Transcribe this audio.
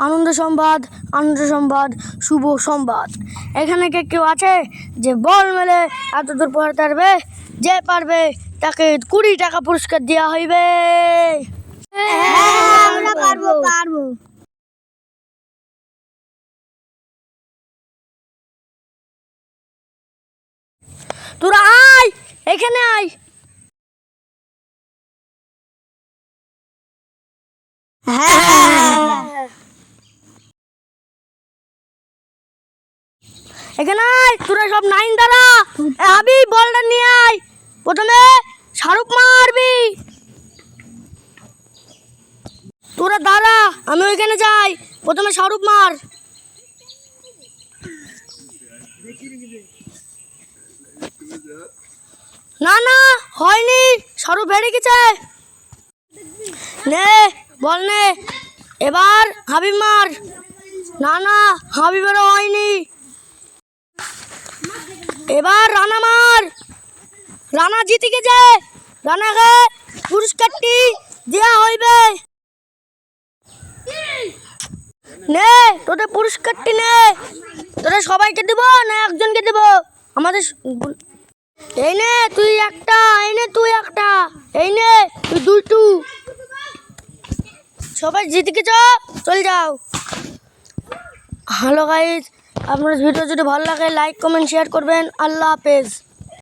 আনন্দ সংবাদ, আনন্দ সংবাদ, শুভ সংবাদ। এখানে কেউ আছে যে বল মেলে এত দূর পড়াতে পারবে? যে পারবে তাকে 20 টাকা পুরস্কার দেওয়া হইবে। আমরা পারবো। তোরা আয়, এখানে আয়। এখানে আয়, তোরা সব 9 দ্বারা আবি বলটা নিয়ে আয়। প্রথমে শাহরুখ মারবি। তোরা দাঁড়া, আমি ওইখানে যাই। প্রথমে শাহরুখ মার। না না, হয়নি, শাহরুখ বেড়ে গেছে। নে বল নে। এবার হাবিব মার। না না, হাবিবেরও হয়নি। এবার রানা মার। রানা জিতে গেছে। রানাকে পুরস্কারটি দেওয়া হইবে। নে তোদের পুরস্কারটি নে। তোদের সবাইকে দেব না একজনকে দেব? আমাদের এই নে তুই একটা, এই নে তুই একটা, এই নে তুই দুটো। সবাই জিতে গেছ, চল যাও। হ্যালো গাইস, আপনার ভিডিও যদি ভালো লাগে লাইক কমেন্ট শেয়ার করবেন। আল্লাহ হাফেজ।